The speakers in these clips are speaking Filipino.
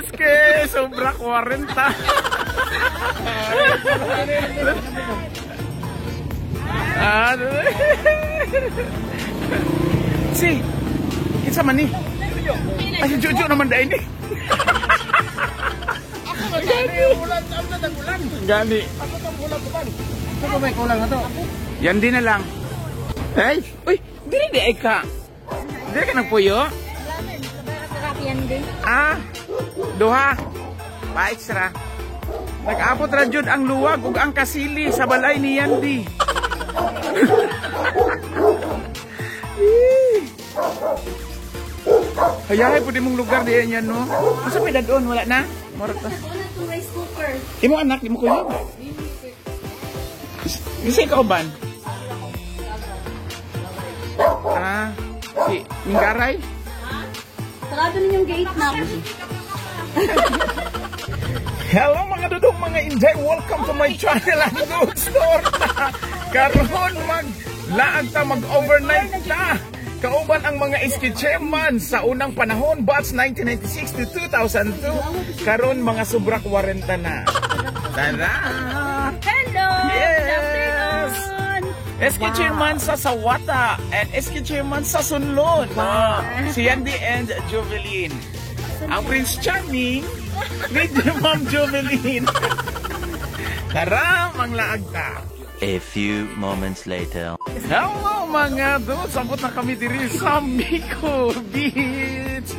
SK sobra 40. Si, kita man ni. Ay, Jojo naman dahil ni. Ako magkano ulan, tapos na ulan. Gani. Ako itong ulan. Ito ba may kulang na to? Yan din na lang. Hey, uy, dili di ay ka. Dili ka nagpuyo? Duha. Pa-extra. Nag-abot ra jud ang luwag ug ang kasili sa balay ni Yandy. Hayahay po di mong lugar diyan yan, no? Masa may dadon, wala na? Morat na. Wala itong rice cooker. Imo anak, imo kuya? Gisi ka ban? Si Minggaray? Sarado ninyong gate na. Hello mga dudong, mga Inday, welcome to my channel ang Dude Store. Karon mag-laag ta, mag-overnight ta. Kauban ang mga iskicheman sa unang panahon, batch 1996 to 2002. Karon mga sobra 40 na. Tara! Hello! Yes! Iskicheman sa Sawata and iskicheman sa Sunlod. Si Yandy and Jovelyn. Ang Prince Charming ni Ma'am Jovelyn. Tara, manglaag ta. A few moments later. Hello mga dudes, sabot na kami diri sa Mico Beach.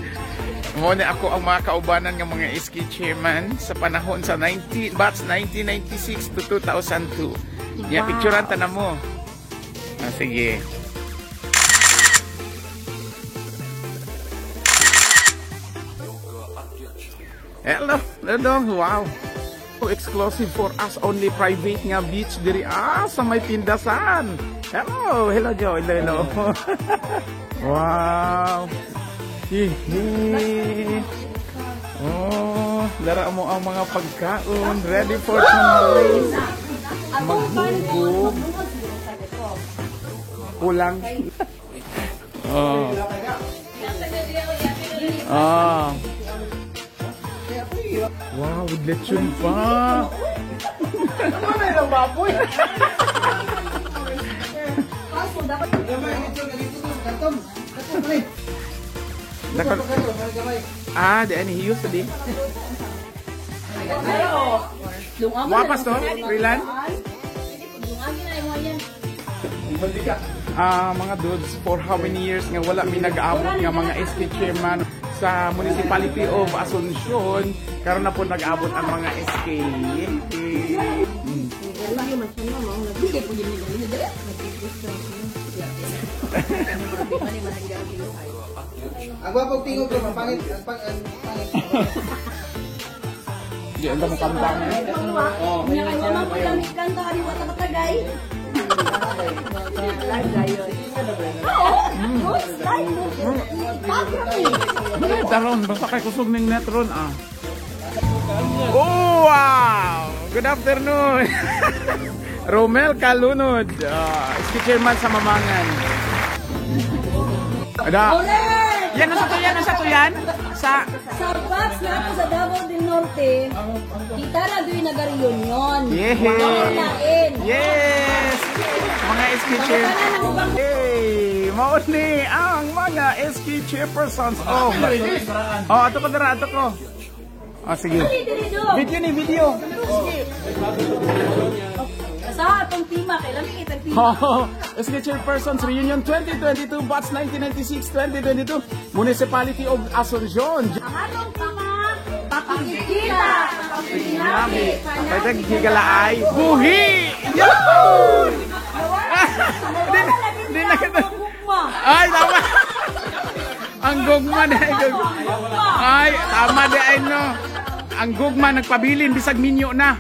Muna ako ang mga kaubanan ng mga iski chairman sa panahon sa batch 1996 to 2002. Yan, picturean ta na mo. Sige. Hello, Dodong, wow. Exclusive for us, only private nga beach diri sa may Pindasan. Hello, hello Joe, hello. Wow. Hihi. Oh, lara mo ang mga pagkaon, ready for tonight. Maghugog. Kulang. Oh. Ah. Wow, with lechon pa. Ano na yung baboy? Di ani hiyos tadi. Wapas to, Rilan? Mga dudes, for how many years nga wala mi nag-aabot nga mga SK chairman sa Municipality of Asuncion, karon na po nag-abot ang mga SK. Ang wapag tingog ko, mapangit. Di, ang dami kambang. Kanya kayo naman po damit kanta ka di wata katagay. Taron, basta kay kusog ning netron Oh, wow! Good afternoon! Romel Kalunod, iski chairman sa Mamangan. Ada. Yan na sa tuyan? Sa batch na ako sa Davao del Norte, kita na doon nag-reunion. Yes! Mga SK chairman. Hey! Mauni ang mga SK chairpersons. Ato ko dara, ato ko. Sige. Video ni, video. Sa atong tima, kailan may kitang tima? SK Chairpersons Reunion 2022, batch 1996-2022, Municipality of Asuncion. Ang atong pakikita, Sinabi, pwede higalaay, buhi! Yun! Hindi na kita. Ay, tama! Ang gugma na. Ay, tama di ay no. Ang gugma nagpabilin, bisag minyo na.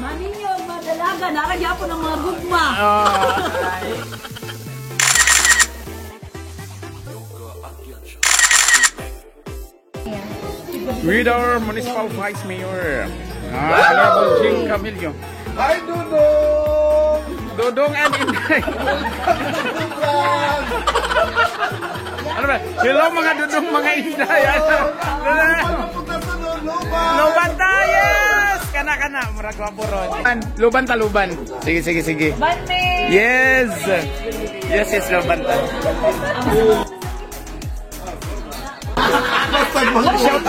Maninyo, madalaga, nakagyapo ng mga gugma. With our Municipal Vice Mayor, Honorable Jing Camillo. Hi, Dudong! Dodong and Inday. Ano ba? Hello mga dudong mga inday. Luban tayes! Kana, murag gwapo ron. Luban ta, luban. Sige. Ban me. Yes, luban ta.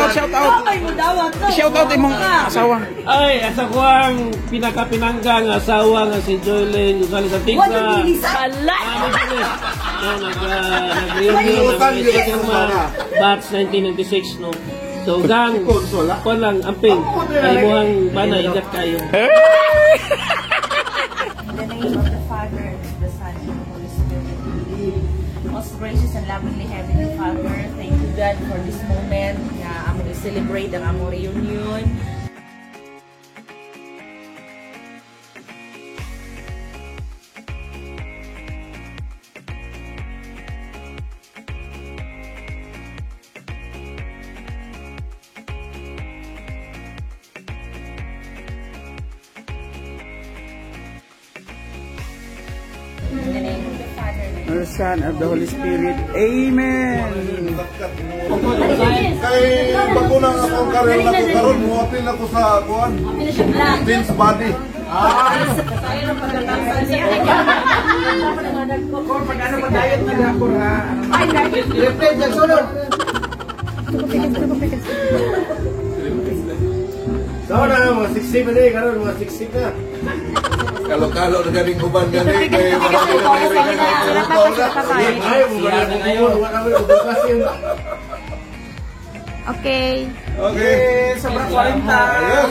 Shout out. Ay, mo dawat to. Shout out imong asawa. Ay, asa ko ang pinaka-pinanggang asawa nga si Joylene Gonzales Antigua. Wala gilisala. Nag-reunion ng batch 1996, no? So, gang, ko lang, amping, ay muhang bana, igat kayo. In the name of the Father, and of the Son, and of the Holy Spirit. Most gracious and lovingly Heavenly Father, thank you God for this moment na among i-celebrate ang among reunion. In the name of the Father, and of The Son of the Holy Spirit. Amen. Kay bago lang akong karir na ko karon mo apil ako sa kuan. Vince Body. Pag ano mag-diet na ako ha. Replay dyan, sunod. Sao na mo 60 ba day karon mo 60 na. Kalo-kalo na galing uban gani kay marami na may ay mo ba na mo bukas yun. Okay. Okay, Sobra 40. yes.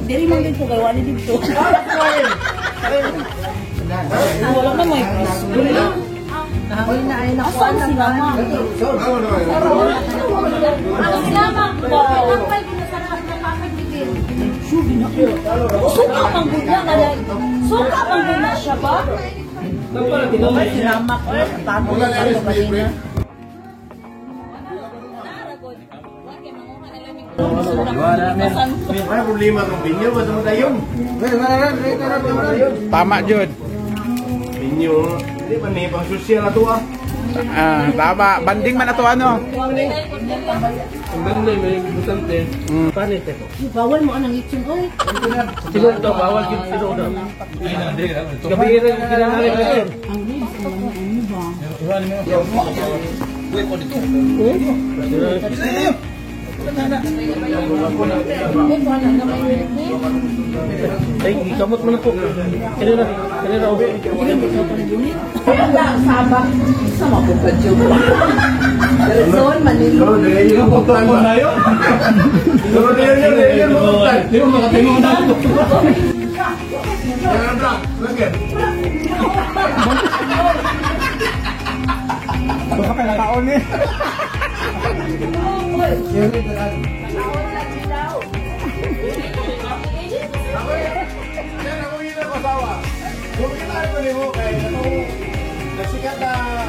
Diri man din ko kay wali dito. Wala na may asan si mama? Ano na yun? Ang salamat po. Suka pang guna na lang. Suka pang guna siya ba? Salamat po. Wala na rin libre. May problema tong binyo ba sa dayon? Tama jud. Binyo, di ba ni pang social ato ah. Tama. Banding man ato ano. Ang ganda may butante. Panit ito. Bawal mo anang itsun oy. Sino ito? Bawal kita sino na. Gabi rin kinangalit na yun. Ay, ikamot mo na po. Kanina. Sabak. Sama po ka, Joe. Son, Manilo. Pero dili yung putuan mo na yun. Pero dili yung putuan. Di mo makatingin na ito. Yan ang lagyan. Baka ka taon eh. Yan ako yun ang kasawa. Kung kailangan mo ni mo, kaya ako nagsikat na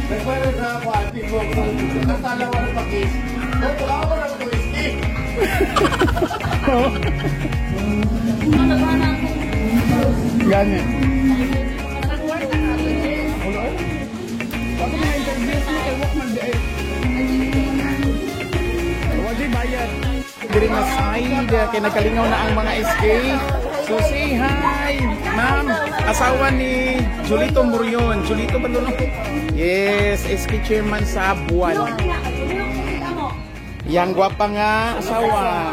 nagpwede sa party mo. Kung talawa ng pakis, kung ako ng whiskey. Ganyan. Wadi bayad. Diri na side kay nagkalingaw na ang mga SK. So say hi, ma'am. Asawa ni Julito Murion. Julito ba doon? Yes, SK chairman sa Buwan. Yang gwapa nga asawa.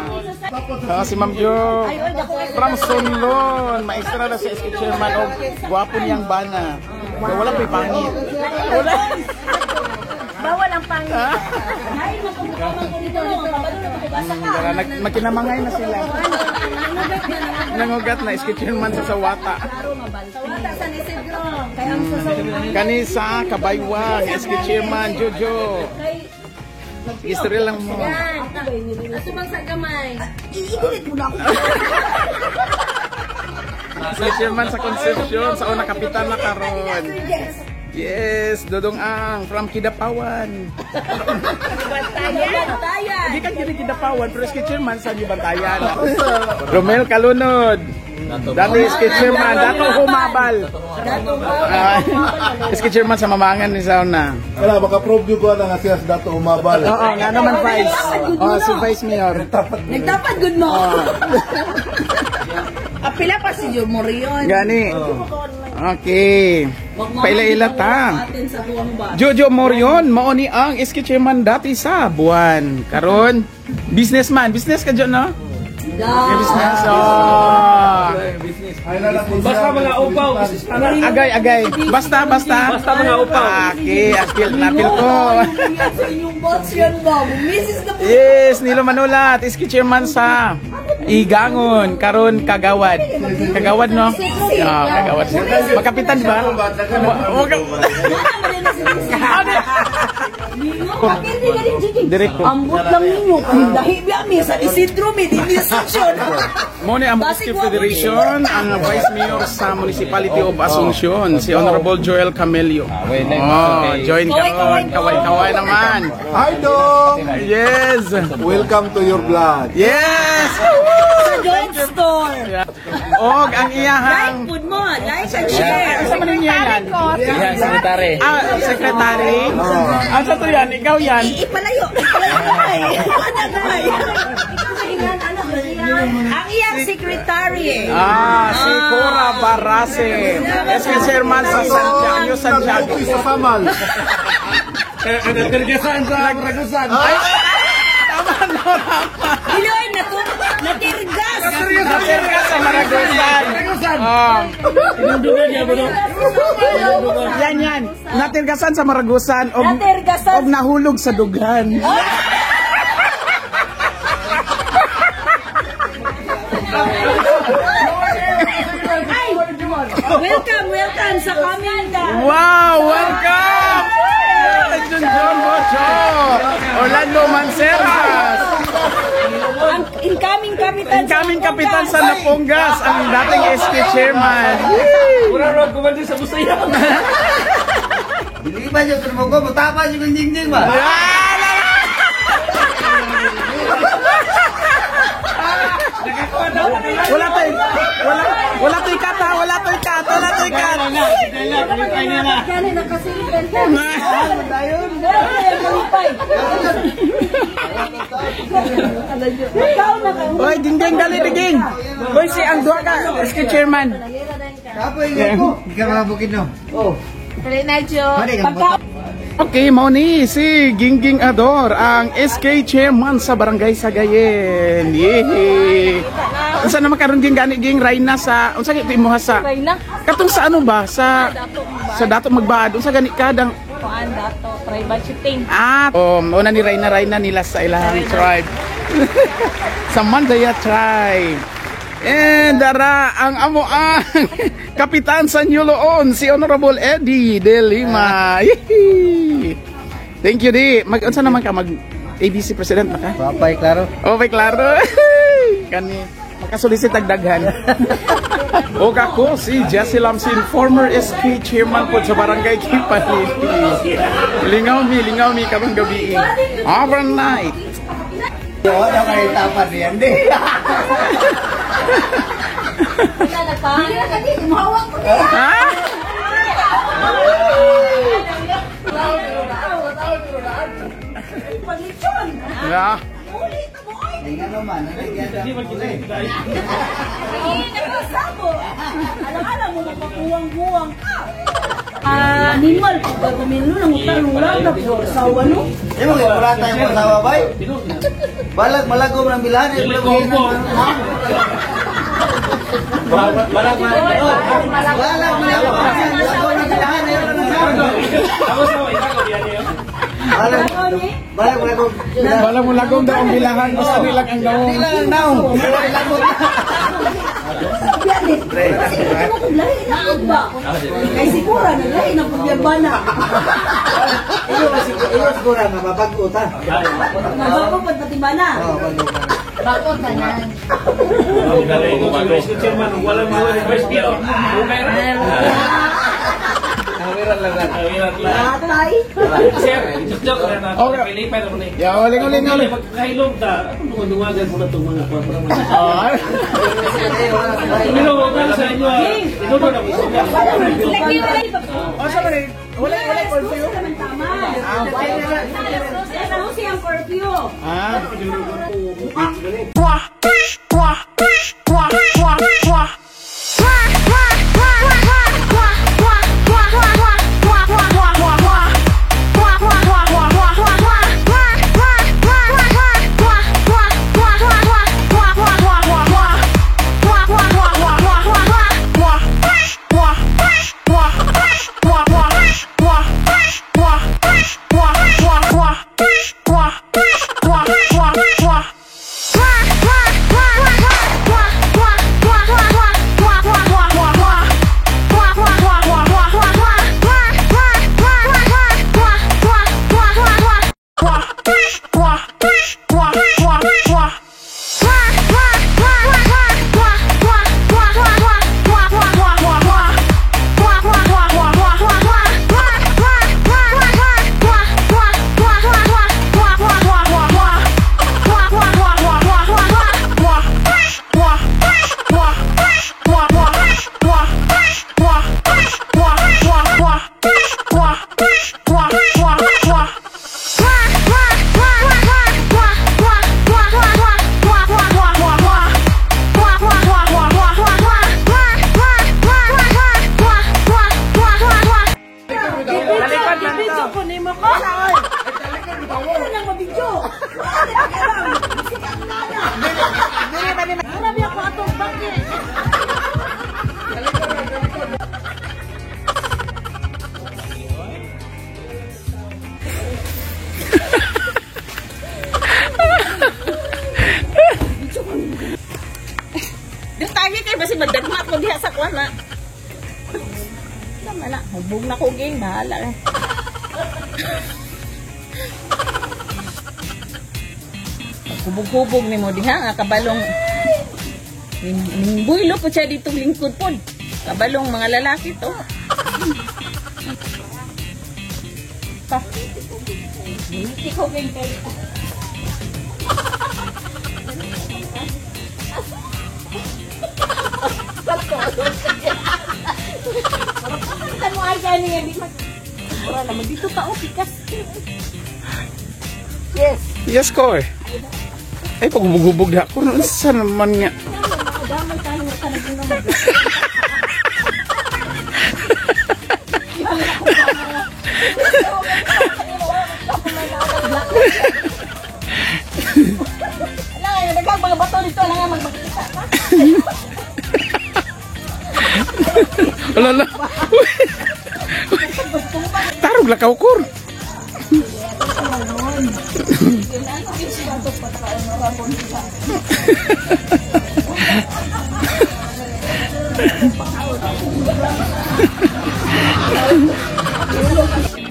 Si Ma'am Jo from Sunlon. Maestra na si SK chairman o gwapo niyang bana. Kaya wala pa'y pangit. Wala. Bawal ang pangit. Ay, makukuha ko dito. Kabalo na ko Magkinamangay na sila. Nangugat na SK chairman sa Sawata. Wala sa Isidro. Kaya ang sasaw. Kanisa Kabaywang, SK chairman Jojo. History lang mo. Ato bang sa gamay? Iigilit mo na ako. SK chairman sa Concepcion, sa una kapitan na karon. Yes, Dodong Ang from Kidapawan. Bantayan. Hindi ka gini Kidapawan, pero SK chairman sa Bantayan. Romel Kalunod. Dato SK Chairman, Dato Humabal. SK Chairman sa mamangan ni Sauna. Kaya maka-prove ko na nga siya sa Dato Humabal. Oo, nga naman Vice. Si Vice Mayor. Nagtapat good mo. Apila pa si Jo Morion. Gani. Okay. Paila-ila ta. Atin sa buwang ba. Jojo Morion, mao ni ang SK Chairman dati sa Buwan. Karon, businessman. Business ka dyan, no? Business. Basta mga upaw. Agay. Basta. Basta mga upaw. Okay, napil ko. Sa inyong bots yan ba? Misis na po. Yes, Nilo Manulat, SK Chairman sa Igangon, karon Kagawad. Kagawad, no? Kagawad. Magkapitan ba? Direct ko. Ambot lang ninyo. Dahi biya mi sa Isidro mi di Asuncion. Mo ni ang SK Federation, ang Vice Mayor sa Municipality of Asuncion, si Honorable Joel Camelio. Join karon. Kaway naman. Hi, Dong! Yes. Welcome to your vlog. Yes. Joint store. Og ang iyahang Food mo. Like and share. Sa man niya yan? Yan, secretary. Secretary. Ang sa to yan, ikaw yan. Ipalayo. Ang iyang secretary. Si Cora Barase. SK Chairman sa Santiago. Sa Samal. Nagkargasan sa Ragusan. Iloy na to. Natirgas. Natirgas sa Maragusan. Pinundugan niya ba no? Yan. Natirgasan sa Maragusan. Natirgasan. Og nahulog sa dugan. Welcome sa Kamilda. Wow, welcome! John Bocho! Orlando Manceras! Ang incoming kapitan sa Napongas, ang dating SK Chairman. Mura ron kumandi sa Busaya. Hindi ba yung turmo ko? Matapa yung dingding ba? Wala to ikat. Kaya nakasilipan ka. Oy, Gingging, dali diging. Oy, si ang duha ka, SK Chairman. Kapoy ko. Ikaw mga bukid no? Dali na Jo. Okay, mao ni si Gingging Ador, ang SK Chairman sa Barangay Sagayen. Yehey! Unsa naman karon ging gani ging Rayna sa unsa gid imuha sa Rayna? Katong sa ano ba sa Dato Magbaad unsa gani kadang Kuan dato tribal shooting. una ni Rayna nila sa ilang tribe. Sa Mandaya tribe. And dara ang amo ang kapitan sa Nyuloon si Honorable Eddie De Lima. Yehey! Thank you di. Unsa naman ka mag ABC President na ka? Papay, klaro. Klaro. Kani makasulisit daghan. O ako si Jesse Lamsin, former SK Chairman po sa Barangay Kipaniti. Lingaw mi karong gabi. Overnight. Wala kayo tapan yan di. Ha? Yeah. Tingnan naman, nalagyan na. Alam mo mapakuwang-buwang ka. Animal, pag gumilo ng utan-ulan na po sa no? Di mo kayo pula tayong pasawa bay? Balag malagom ng bilahan. Balag Bala mo lagom daw ang bilahan, basta nilang ang gawong. Nilang now. Kay sigura na lahi na pagyabana. Iyo siguro nga mabago ta. Nabago pag patibana. Bakot ka na. Chairman, walang mga first year. Awiran lang lang. Awiran lang. Atay. Sir, joke na natin. Okay. Pilipan ako ni. Ya, uling. Pagkahilom ta, ako dungagan mo na itong mga kwapra mo. Ah. Pero wala sa inyo. Tinudo na ko siya. Oh, sorry. Wala curfew. Tama. Ano siyang curfew? Ah. Yung tayo kayo, basi magdagmat mo diha sa kwan na. Tama na, hubog na ko ging, bahala eh. Hubog-hubog ni mo diha nga, kabalong. Buylo po siya dito lingkod po. Kabalong mga lalaki to. Pa. Hindi ko ging kayo. Ano ay gani yan? Wala naman dito pa pikas. Yes. Yes ko eh. Ay, paghubog-hubog na ako. Saan naman nga? Damay tayo nga ka naging naman. Alam, nagkag mga bato dito lang nga magmakita pa. Alala. Tarog lakaw kur.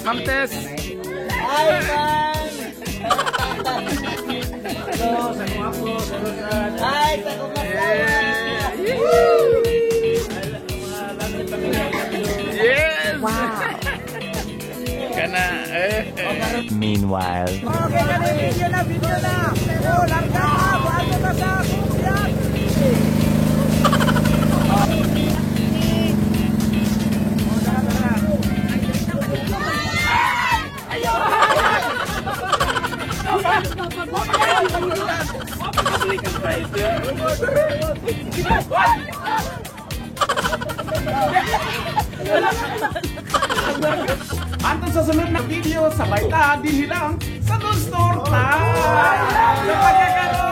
Ma'am Tess. Ay, man. Ay, sa kong Yes. Wow. Kana Meanwhile. Okay, kana video na. Oh, larga. Bago na sa kuya. Anton sa sunod na video, sabay ta, din hilang sa Dun Store ta! Sa pagkakaroon!